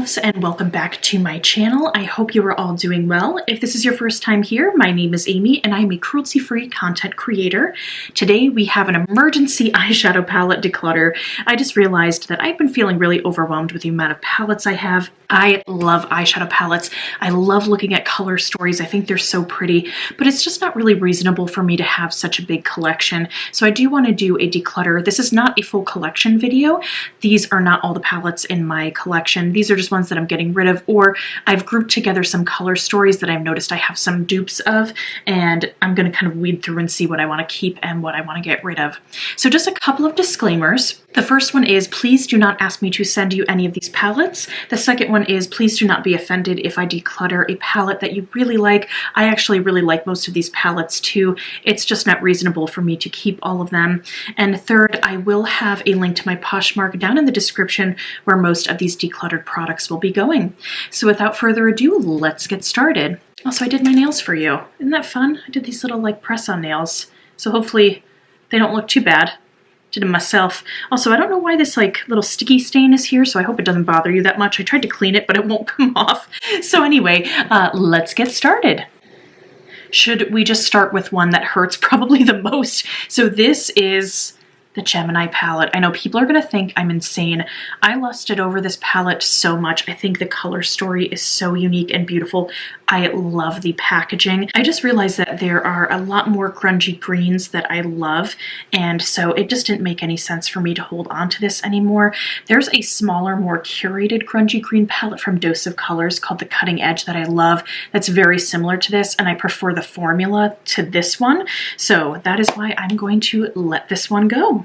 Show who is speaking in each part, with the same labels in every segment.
Speaker 1: loves, and welcome back to my channel. I hope you are all doing well. If this is your first time here, my name is Amy and I'm a cruelty-free content creator. Today we have an emergency eyeshadow palette declutter. I just realized that I've been feeling really overwhelmed with the amount of palettes I have. I love eyeshadow palettes. I love looking at color stories. I think they're so pretty, but it's just not really reasonable for me to have such a big collection. So I do want to do a declutter. This is not a full collection video. These are not all the palettes in my collection. These are just ones that I'm getting rid of, or I've grouped together some color stories that I've noticed I have some dupes of, and I'm going to kind of weed through and see what I want to keep and what I want to get rid of. So just a couple of disclaimers. The first one is, please do not ask me to send you any of these palettes. The second one is, please do not be offended if I declutter a palette that you really like. I actually really like most of these palettes too. It's just not reasonable for me to keep all of them. And third, I will have a link to my Poshmark down in the description where most of these decluttered products will be going. So without further ado, let's get started. Also, I did my nails for you. Isn't that fun? I did these little like press-on nails. So hopefully they don't look too bad. Did them myself. Also, I don't know why this like little sticky stain is here, so I hope it doesn't bother you that much. I tried to clean it, but it won't come off. So anyway, let's get started. Should we just start with one that hurts probably the most? So this is the Gemini palette. I know people are going to think I'm insane. I lusted over this palette so much. I think the color story is so unique and beautiful. I love the packaging. I just realized that there are a lot more grungy greens that I love, and so it just didn't make any sense for me to hold on to this anymore. There's a smaller, more curated grungy green palette from Dose of Colors called the Cutting Edge that I love. That's very similar to this, and I prefer the formula to this one. So that is why I'm going to let this one go.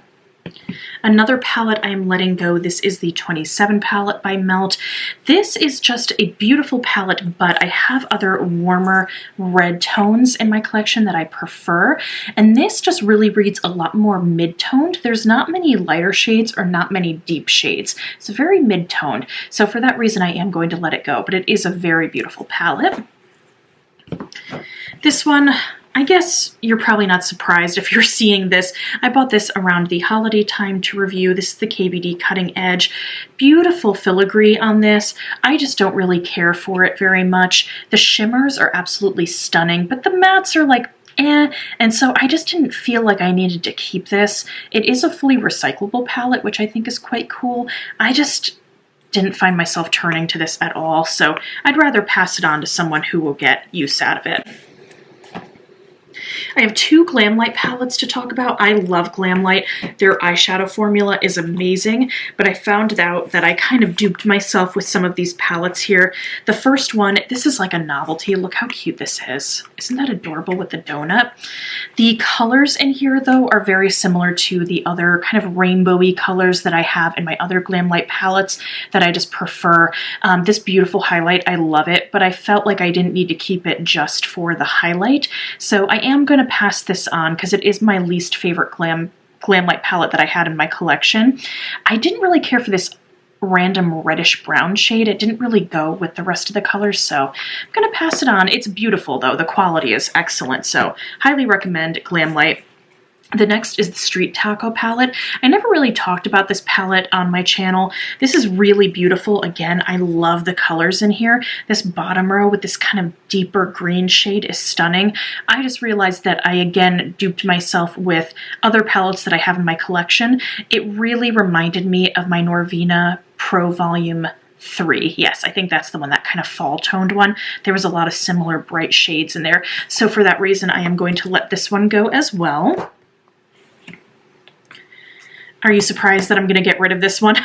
Speaker 1: Another palette I am letting go, this is the 27 palette by Melt. This is just a beautiful palette, but I have other warmer red tones in my collection that I prefer, and this just really reads a lot more mid-toned. There's not many lighter shades or not many deep shades. It's very mid-toned, so for that reason I am going to let it go, but it is a very beautiful palette. This one, I guess you're probably not surprised if you're seeing this. I bought this around the holiday time to review. This is the KVD Cutting Edge. Beautiful filigree on this. I just don't really care for it very much. The shimmers are absolutely stunning, but the mattes are like, eh, and so I just didn't feel like I needed to keep this. It is a fully recyclable palette, which I think is quite cool. I just didn't find myself turning to this at all, so I'd rather pass it on to someone who will get use out of it. I have two Glamlight palettes to talk about. I love Glamlight. Their eyeshadow formula is amazing, but I found out that I kind of duped myself with some of these palettes here. The first one, this is like a novelty. Look how cute this is. Isn't that adorable with the donut? The colors in here, though, are very similar to the other kind of rainbowy colors that I have in my other Glamlight palettes that I just prefer. This beautiful highlight, I love it, but I felt like I didn't need to keep it just for the highlight, so I am going to pass this on because it is my least favorite Glamlight palette that I had in my collection. I didn't really care for this random reddish brown shade. It didn't really go with the rest of the colors, so I'm going to pass it on. It's beautiful though. The quality is excellent, so highly recommend Glamlight. The next is the Street Taco palette. I never really talked about this palette on my channel. This is really beautiful. Again, I love the colors in here. This bottom row with this kind of deeper green shade is stunning. I just realized that I again duped myself with other palettes that I have in my collection. It really reminded me of my Norvina Pro Volume 3. Yes, I think that's the one, that kind of fall toned one. There was a lot of similar bright shades in there. So for that reason, I am going to let this one go as well. Are you surprised that I'm going to get rid of this one?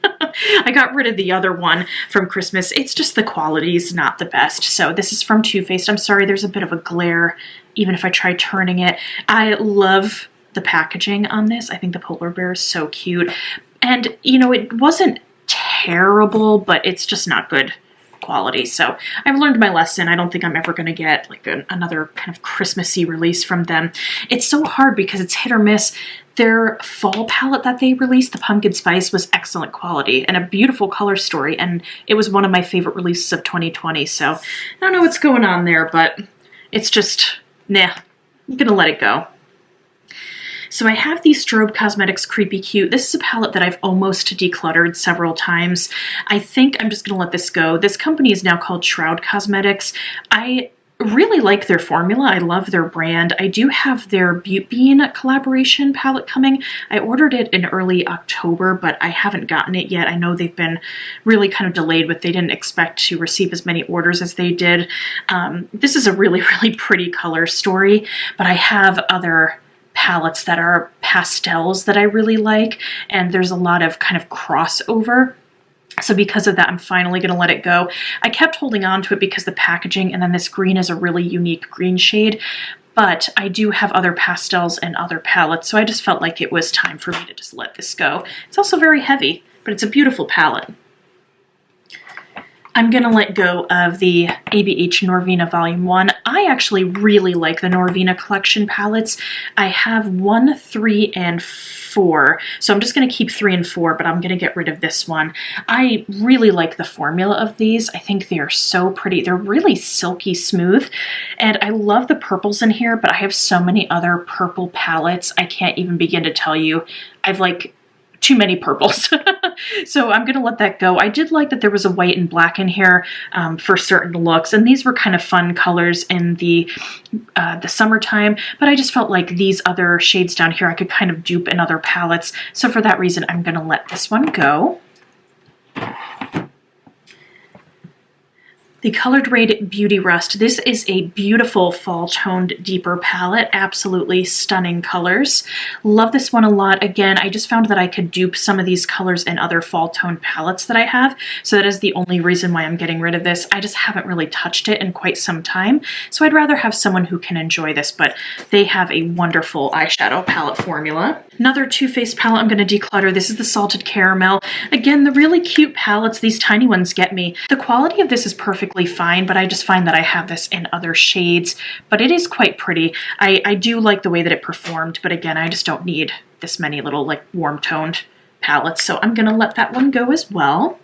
Speaker 1: I got rid of the other one from Christmas. It's just the quality is not the best. So this is from Too Faced. I'm sorry, there's a bit of a glare, even if I try turning it. I love the packaging on this. I think the polar bear is so cute. And, you know, it wasn't terrible, but it's just not good quality. So I've learned my lesson. I don't think I'm ever going to get like another kind of Christmassy release from them. It's so hard because it's hit or miss. Their fall palette that they released, the Pumpkin Spice, was excellent quality and a beautiful color story, and it was one of my favorite releases of 2020, so I don't know what's going on there, but it's just, nah, I'm gonna let it go. So I have the Strobe Cosmetics Creepy Cute. This is a palette that I've almost decluttered several times. I think I'm just going to let this go. This company is now called Shroud Cosmetics. I really like their formula. I love their brand. I do have their Butte Bean collaboration palette coming. I ordered it in early October, but I haven't gotten it yet. I know they've been really kind of delayed, but they didn't expect to receive as many orders as they did. This is a really, really pretty color story, but I have other palettes that are pastels that I really like, and there's a lot of kind of crossover. So because of that, I'm finally going to let it go. I kept holding on to it because the packaging, and then this green is a really unique green shade, but I do have other pastels and other palettes, so I just felt like it was time for me to just let this go. It's also very heavy, but it's a beautiful palette. I'm going to let go of the ABH Norvina Volume 1. I actually really like the Norvina collection palettes. I have 1, 3, and 4. So I'm just going to keep 3 and 4, but I'm going to get rid of this one. I really like the formula of these. I think they are so pretty. They're really silky smooth. And I love the purples in here, but I have so many other purple palettes. I can't even begin to tell you. I've like too many purples. So I'm going to let that go. I did like that there was a white and black in here for certain looks, and these were kind of fun colors in the summertime, but I just felt like these other shades down here I could kind of dupe in other palettes. So for that reason, I'm going to let this one go. The Colored Raid Beauty Rust. This is a beautiful fall toned deeper palette. Absolutely stunning colors. Love this one a lot. Again, I just found that I could dupe some of these colors in other fall toned palettes that I have. So that is the only reason why I'm getting rid of this. I just haven't really touched it in quite some time. So I'd rather have someone who can enjoy this, but they have a wonderful eyeshadow palette formula. Another Too Faced palette I'm going to declutter. This is the Salted Caramel. Again, the really cute palettes, these tiny ones get me. The quality of this is perfectly fine, but I just find that I have this in other shades, but it is quite pretty. I do like the way that it performed, but again, I just don't need this many little like warm toned palettes, so I'm gonna let that one go as well.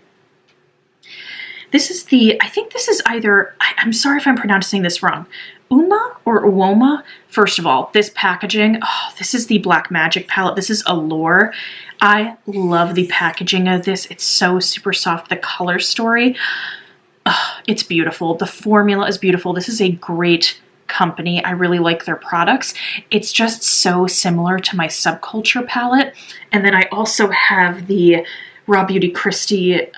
Speaker 1: This is the, I think this is either, I'm sorry if I'm pronouncing this wrong, Uma or Uoma. First of all, this packaging, oh, this is the Black Magic palette. This is Allure. I love the packaging of this. It's so super soft. The color story, oh, it's beautiful. The formula is beautiful. This is a great company. I really like their products. It's just so similar to my Subculture palette. And then I also have the Raw Beauty Christie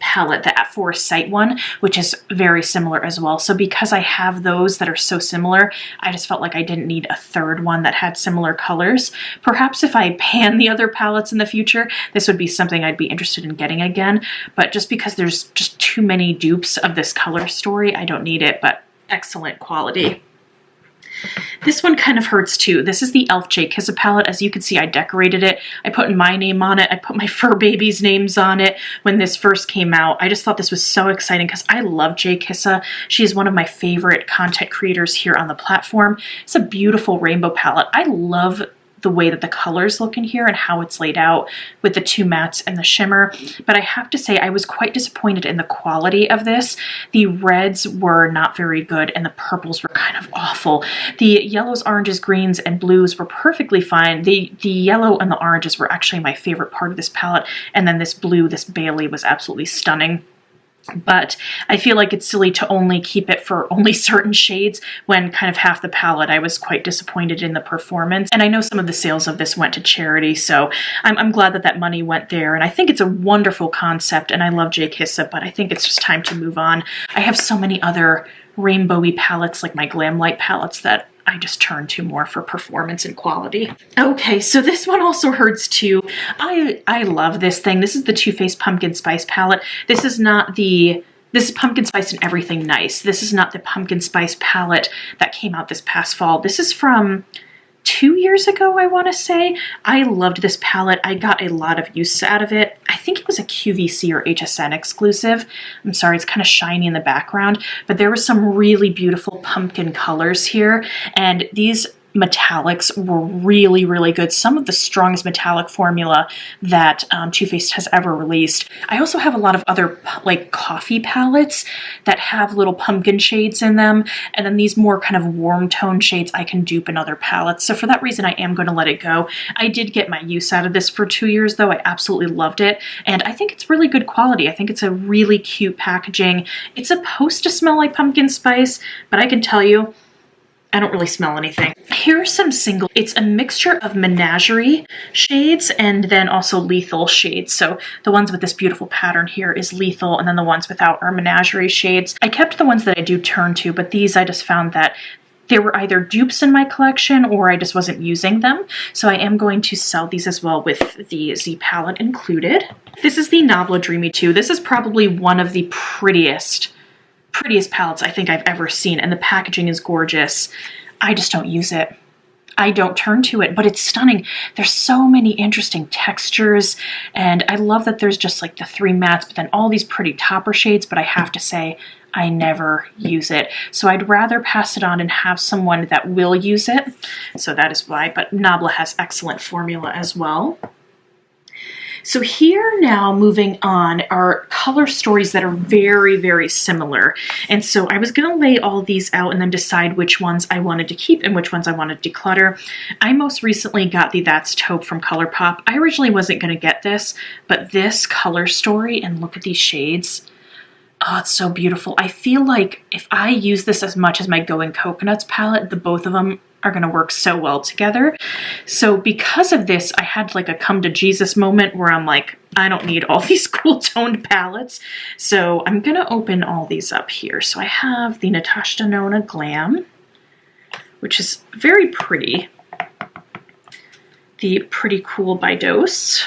Speaker 1: palette, the At Forest Sight one, which is very similar as well. So because I have those that are so similar, I just felt like I didn't need a third one that had similar colors. Perhaps if I pan the other palettes in the future, this would be something I'd be interested in getting again. But just because there's just too many dupes of this color story, I don't need it, but excellent quality. This one kind of hurts too. This is the e.l.f. J Kissa palette. As you can see, I decorated it. I put my name on it. I put my fur babies' names on it when this first came out. I just thought this was so exciting because I love J Kissa. She is one of my favorite content creators here on the platform. It's a beautiful rainbow palette. I love the way that the colors look in here and how it's laid out with the two mattes and the shimmer. But I have to say I was quite disappointed in the quality of this. The reds were not very good and the purples were kind of awful. The yellows, oranges, greens, and blues were perfectly fine. The yellow and the oranges were actually my favorite part of this palette. And then this blue, this Bailey, was absolutely stunning. But I feel like it's silly to only keep it for only certain shades when kind of half the palette I was quite disappointed in the performance. And I know some of the sales of this went to charity, so I'm glad that that money went there. And I think it's a wonderful concept, and I love J Kissa, but I think it's just time to move on. I have so many other rainbowy palettes, like my Glam Light palettes, that I just turn to more for performance and quality. Okay, so this one also hurts too. I love this thing. This is the Too Faced Pumpkin Spice palette. This is Pumpkin Spice and Everything Nice. This is not the Pumpkin Spice palette that came out this past fall. This is from 2 years ago, I want to say. I loved this palette. I got a lot of use out of it. I think it was a QVC or HSN exclusive. I'm sorry, it's kind of shiny in the background, but there was some really beautiful pumpkin colors here, and these metallics were really, really good. Some of the strongest metallic formula that Too Faced has ever released. I also have a lot of other like coffee palettes that have little pumpkin shades in them. And then these more kind of warm tone shades I can dupe in other palettes. So for that reason, I am going to let it go. I did get my use out of this for 2 years though. I absolutely loved it. And I think it's really good quality. I think it's a really cute packaging. It's supposed to smell like pumpkin spice, but I can tell you, I don't really smell anything. Here are some single, it's a mixture of menagerie shades and then also lethal shades. So the ones with this beautiful pattern here is lethal, and then the ones without are menagerie shades. I kept the ones that I do turn to, but these I just found that they were either dupes in my collection or I just wasn't using them. So I am going to sell these as well with the Z palette included. This is the Nabla Dreamy 2. This is probably one of the prettiest palettes I think I've ever seen, and the packaging is gorgeous. I just don't use it. I don't turn to it, but it's stunning. There's so many interesting textures, and I love that there's just like the 3 mattes, but then all these pretty topper shades, but I have to say, I never use it. So I'd rather pass it on and have someone that will use it. So that is why, but Nabla has excellent formula as well. So here now, moving on, are color stories that are very, very similar. And so I was going to lay all these out and then decide which ones I wanted to keep and which ones I wanted to declutter. I most recently got the That's Taupe from ColourPop. I originally wasn't going to get this, but this color story, and look at these shades. Oh, it's so beautiful. I feel like if I use this as much as my Going Coconuts palette, the both of them are going to work so well together. So because of this, I had like a come to Jesus moment where I'm like, I don't need all these cool toned palettes. So I'm going to open all these up here. So I have the Natasha Denona Glam, which is very pretty. The Pretty Cool by Dose.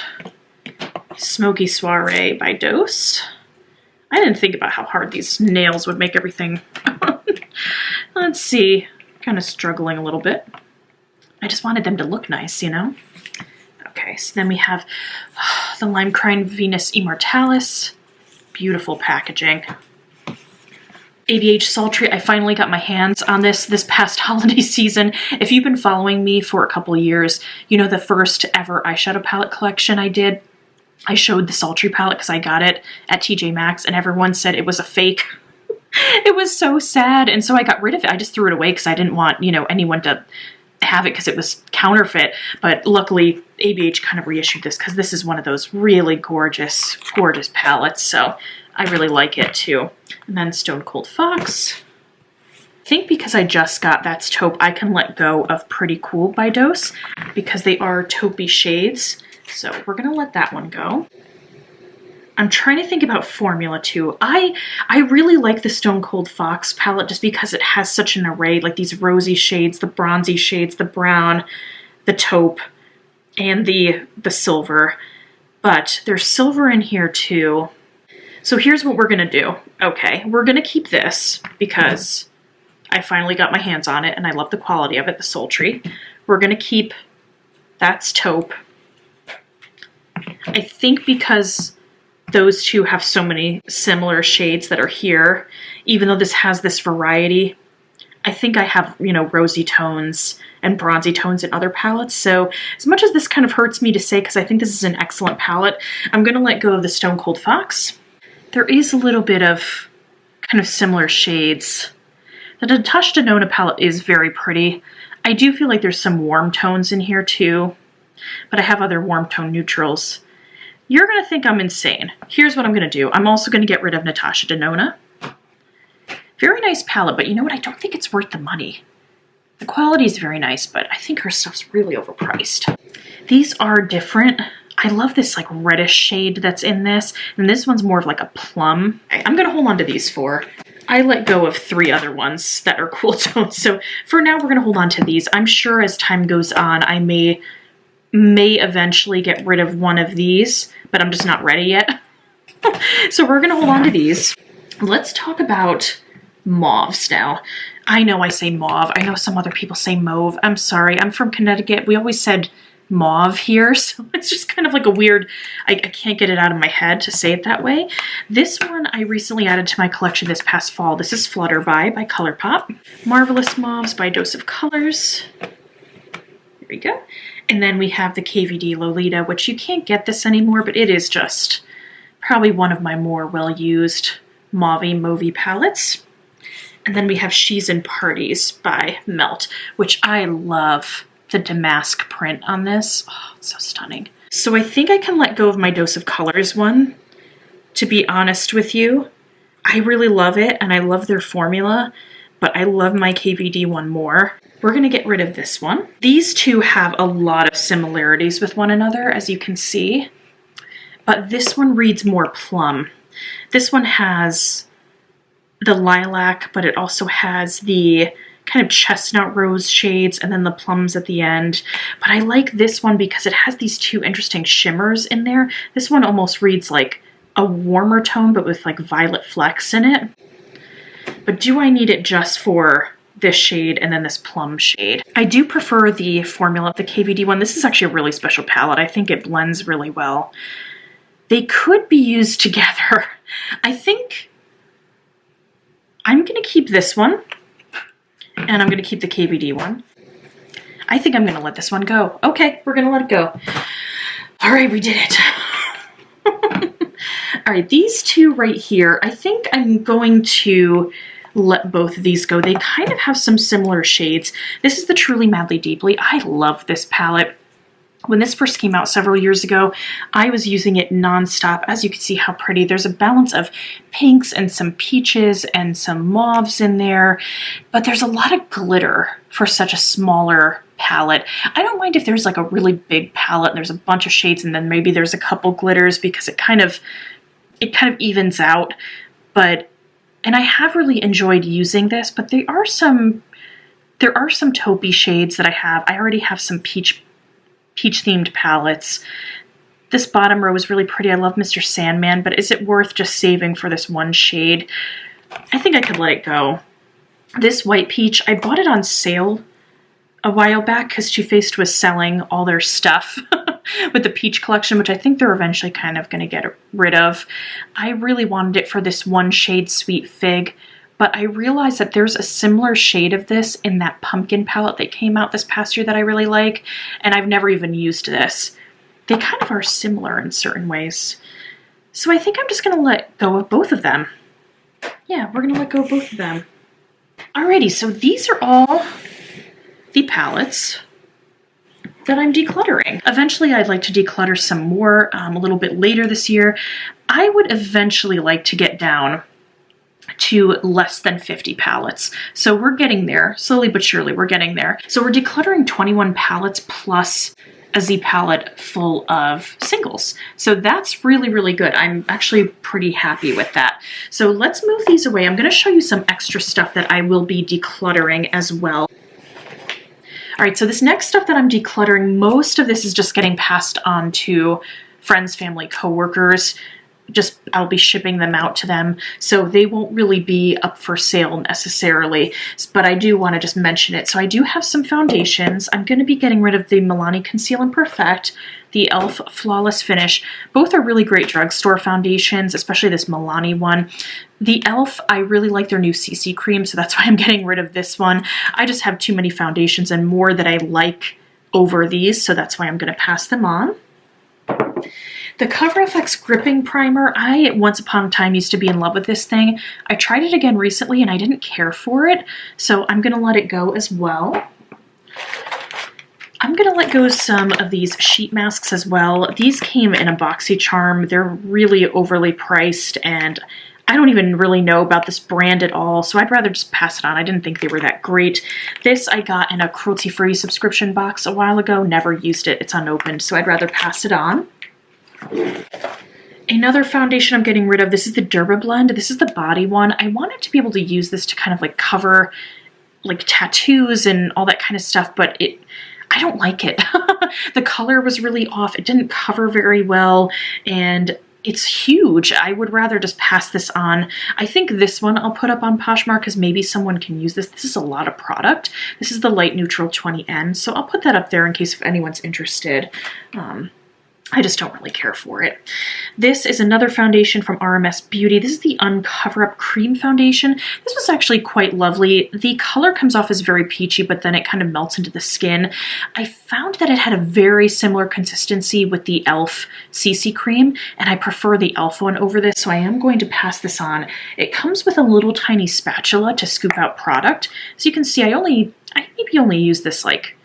Speaker 1: Smoky Soiree by Dose. I didn't think about how hard these nails would make everything. Let's see. Kind of struggling a little bit. I just wanted them to look nice, you know? Okay, so then we have the Lime Crime Venus Immortalis. Beautiful packaging. ABH Sultry, I finally got my hands on this past holiday season. If you've been following me for a couple of years, you know the first ever eyeshadow palette collection I did. I showed the Sultry palette because I got it at TJ Maxx and everyone said it was a fake. It was so sad, and so I got rid of it. I just threw it away because I didn't want, you know, anyone to have it because it was counterfeit. But luckily, ABH kind of reissued this because this is one of those really gorgeous, gorgeous palettes. So I really like it too. And then Stone Cold Fox. I think because I just got That's Taupe, I can let go of Pretty Cool by Dose because they are taupey shades. So we're gonna let that one go. I'm trying to think about formula too. I really like the Stone Cold Fox palette just because it has such an array, like these rosy shades, the bronzy shades, the brown, the taupe, and the silver. But there's silver in here too. So here's what we're gonna do. Okay, we're gonna keep this because I finally got my hands on it and I love the quality of it, the Sultry. We're gonna keep That's Taupe. I think because those two have so many similar shades that are here, even though this has this variety, I think I have, you know, rosy tones and bronzy tones in other palettes. So as much as this kind of hurts me to say, because I think this is an excellent palette, I'm going to let go of the Stone Cold Fox. There is a little bit of kind of similar shades. The Natasha Denona palette is very pretty. I do feel like there's some warm tones in here too, but I have other warm tone neutrals. You're going to think I'm insane. Here's what I'm going to do. I'm also going to get rid of Natasha Denona. Very nice palette, but you know what? I don't think it's worth the money. The quality is very nice, but I think her stuff's really overpriced. These are different. I love this like reddish shade that's in this, and this one's more of like a plum. I'm going to hold on to these four. I let go of 3 other ones that are cool tones, so for now we're going to hold on to these. I'm sure as time goes on, I may eventually get rid of one of these, but I'm just not ready yet. So we're gonna hold on to these. Let's talk about mauves now. I know I say mauve. I know some other people say mauve. I'm sorry, I'm from Connecticut. We always said mauve here, so it's just kind of like a weird, I can't get it out of my head to say it that way. This one I recently added to my collection this past fall. This is Flutterby by ColourPop. Marvelous Mauves by Dose of Colors. we go. And then we have the KVD Lolita, which you can't get this anymore, but it is just probably one of my more well-used mauve palettes. And then we have She's in Parties by Melt, which I love the damask print on this. Oh, it's so stunning. So I think I can let go of my Dose of Colors one, to be honest with you. I really love it, and I love their formula, but I love my KVD one more. We're gonna get rid of this one. These two have a lot of similarities with one another, as you can see, but this one reads more plum. This one has the lilac, but it also has the kind of chestnut rose shades and then the plums at the end. But I like this one because it has these two interesting shimmers in there. This one almost reads like a warmer tone, but with like violet flecks in it. But do I need it just for this shade and then this plum shade? I do prefer the formula of the KVD one. This is actually a really special palette. I think it blends really well. They could be used together. I think I'm gonna keep this one and I'm gonna keep the KVD one. I think I'm gonna let this one go. Okay, we're gonna let it go. All right, we did it. All right, these two right here, I think I'm going to let both of these go. They kind of have some similar shades. This is the Truly Madly Deeply. I love this palette. When this first came out several years ago, I was using it nonstop. As you can see how pretty. There's a balance of pinks and some peaches and some mauves in there, but there's a lot of glitter for such a smaller palette. I don't mind if there's like a really big palette and there's a bunch of shades and then maybe there's a couple glitters because it kind of evens out. And I have really enjoyed using this, but there are some taupey shades that I have. I already have some peach themed palettes. This bottom row is really pretty. I love Mr. Sandman, but is it worth just saving for this one shade? I think I could let it go. This white peach, I bought it on sale a while back because Too Faced was selling all their stuff with the peach collection, which I think they're eventually kind of going to get rid of. I really wanted it for this one shade, Sweet Fig, but I realized that there's a similar shade of this in that pumpkin palette that came out this past year that I really like, and I've never even used this. They kind of are similar in certain ways. So I think I'm just going to let go of both of them. Yeah, we're going to let go of both of them. Alrighty, so these are all the palettes that I'm decluttering. Eventually, I'd like to declutter some more a little bit later this year. I would eventually like to get down to less than 50 palettes. So we're getting there. Slowly but surely, we're getting there. So we're decluttering 21 palettes plus a Z palette full of singles. So that's really, really good. I'm actually pretty happy with that. So let's move these away. I'm going to show you some extra stuff that I will be decluttering as well. All right, so this next stuff that I'm decluttering, most of this is just getting passed on to friends, family, coworkers. I'll be shipping them out to them, so they won't really be up for sale necessarily, but I do want to just mention it. So I do have some foundations. I'm going to be getting rid of the Milani Conceal and Perfect, the e.l.f. Flawless Finish. Both are really great drugstore foundations, especially this Milani one. The e.l.f., I really like their new CC cream, so that's why I'm getting rid of this one. I just have too many foundations and more that I like over these, so that's why I'm going to pass them on. The Cover FX Gripping Primer, I once upon a time used to be in love with this thing. I tried it again recently and I didn't care for it, so I'm going to let it go as well. I'm going to let go of some of these sheet masks as well. These came in a BoxyCharm. They're really overly priced and I don't even really know about this brand at all, so I'd rather just pass it on. I didn't think they were that great. This I got in a cruelty-free subscription box a while ago. Never used it. It's unopened, so I'd rather pass it on. Another foundation I'm getting rid of, this is the Dermablend. This is the body one. I wanted to be able to use this to kind of like cover like tattoos and all that kind of stuff, but I don't like it. The color was really off. It didn't cover very well and it's huge. I would rather just pass this on. I think this one I'll put up on Poshmark because maybe someone can use this. This is a lot of product. This is the Light Neutral 20N, so I'll put that up there in case if anyone's interested. I just don't really care for it. This is another foundation from RMS Beauty. This is the Uncover Up Cream Foundation. This was actually quite lovely. The color comes off as very peachy, but then it kind of melts into the skin. I found that it had a very similar consistency with the e.l.f. CC cream, and I prefer the e.l.f. one over this, so I am going to pass this on. It comes with a little tiny spatula to scoop out product. So you can see I maybe only use this like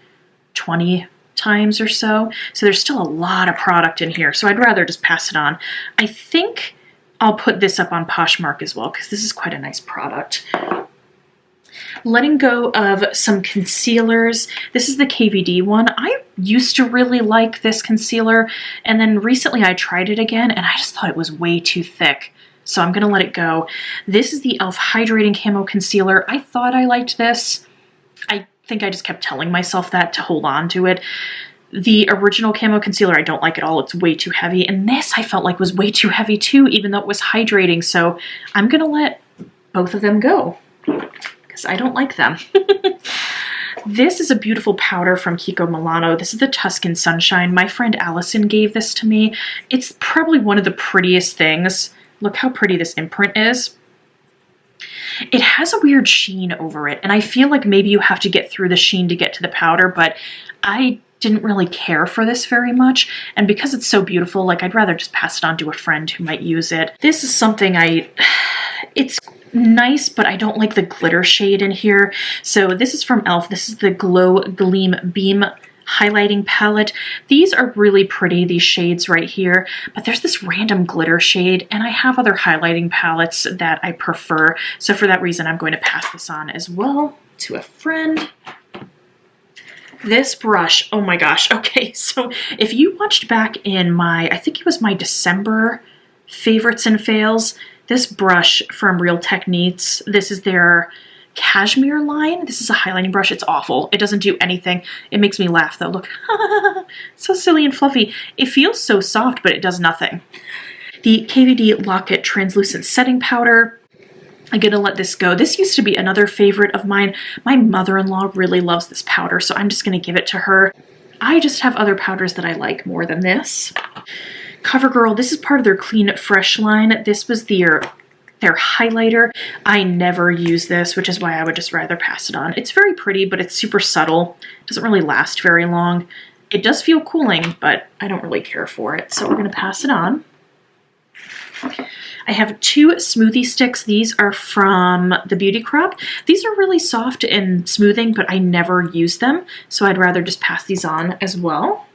Speaker 1: 20 times or so. So there's still a lot of product in here. So I'd rather just pass it on. I think I'll put this up on Poshmark as well because this is quite a nice product. Letting go of some concealers. This is the KVD one. I used to really like this concealer, and then recently I tried it again and I just thought it was way too thick. So I'm gonna let it go. This is the e.l.f. Hydrating Camo Concealer. I thought I liked this. I think I just kept telling myself that to hold on to it. The original camo concealer I don't like at all. It's way too heavy. And this I felt like was way too heavy too, even though it was hydrating. So I'm gonna let both of them go because I don't like them. This is a beautiful powder from Kiko Milano. This is the Tuscan Sunshine. My friend Allison gave this to me. It's probably one of the prettiest things. Look how pretty this imprint is. It has a weird sheen over it, and I feel like maybe you have to get through the sheen to get to the powder, but I didn't really care for this very much, and because it's so beautiful, like I'd rather just pass it on to a friend who might use it. This is something it's nice, but I don't like the glitter shade in here. So this is from e.l.f. This is the Glow Gleam Beam highlighting palette. These are really pretty, these shades right here, but there's this random glitter shade, and I have other highlighting palettes that I prefer. So for that reason, I'm going to pass this on as well to a friend. This brush, oh my gosh. Okay, so if you watched back in I think it was my December favorites and fails, this brush from Real Techniques, this is their Cashmere line. This is a highlighting brush. It's awful. It doesn't do anything. It makes me laugh though. Look, so silly and fluffy. It feels so soft, but it does nothing. The KVD Lock-It Translucent Setting Powder. I'm gonna let this go. This used to be another favorite of mine. My mother-in-law really loves this powder, so I'm just gonna give it to her. I just have other powders that I like more than this. CoverGirl, this is part of their Clean Fresh line. This was their highlighter. I never use this, which is why I would just rather pass it on. It's very pretty, but it's super subtle. It doesn't really last very long. It does feel cooling, but I don't really care for it, so we're gonna pass it on. I have two smoothie sticks. These are from the Beauty Crop. These are really soft and smoothing, but I never use them, so I'd rather just pass these on as well.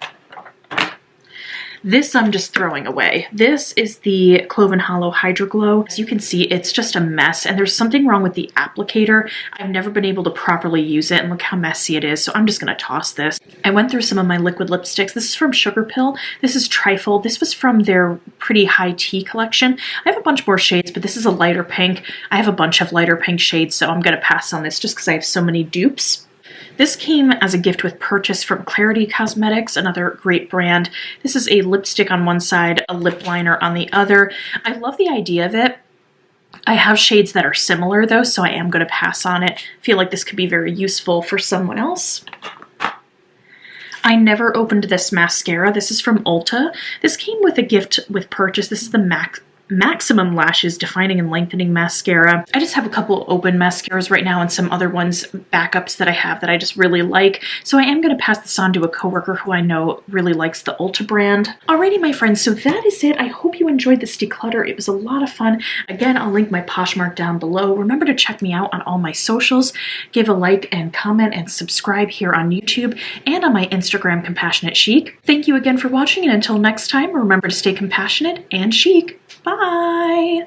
Speaker 1: This I'm just throwing away. This is the Cloven Hollow Hydro Glow. As you can see, it's just a mess, and there's something wrong with the applicator. I've never been able to properly use it, and look how messy it is, so I'm just gonna toss this. I went through some of my liquid lipsticks. This is from Sugar Pill. This is Trifle. This was from their Pretty High Tea collection. I have a bunch more shades, but this is a lighter pink. I have a bunch of lighter pink shades, so I'm gonna pass on this just because I have so many dupes. This came as a gift with purchase from Clarity Cosmetics, another great brand. This is a lipstick on one side, a lip liner on the other. I love the idea of it. I have shades that are similar though, so I am going to pass on it. I feel like this could be very useful for someone else. I never opened this mascara. This is from Ulta. This came with a gift with purchase. This is the Maximum Lashes Defining and Lengthening Mascara. I just have a couple open mascaras right now and some other ones, backups that I have that I just really like. So I am going to pass this on to a coworker who I know really likes the Ulta brand. Alrighty, my friends, so that is it. I hope you enjoyed this declutter. It was a lot of fun. Again, I'll link my Poshmark down below. Remember to check me out on all my socials. Give a like and comment and subscribe here on YouTube and on my Instagram, Compassionate Chic. Thank you again for watching, and until next time, remember to stay compassionate and chic. Bye!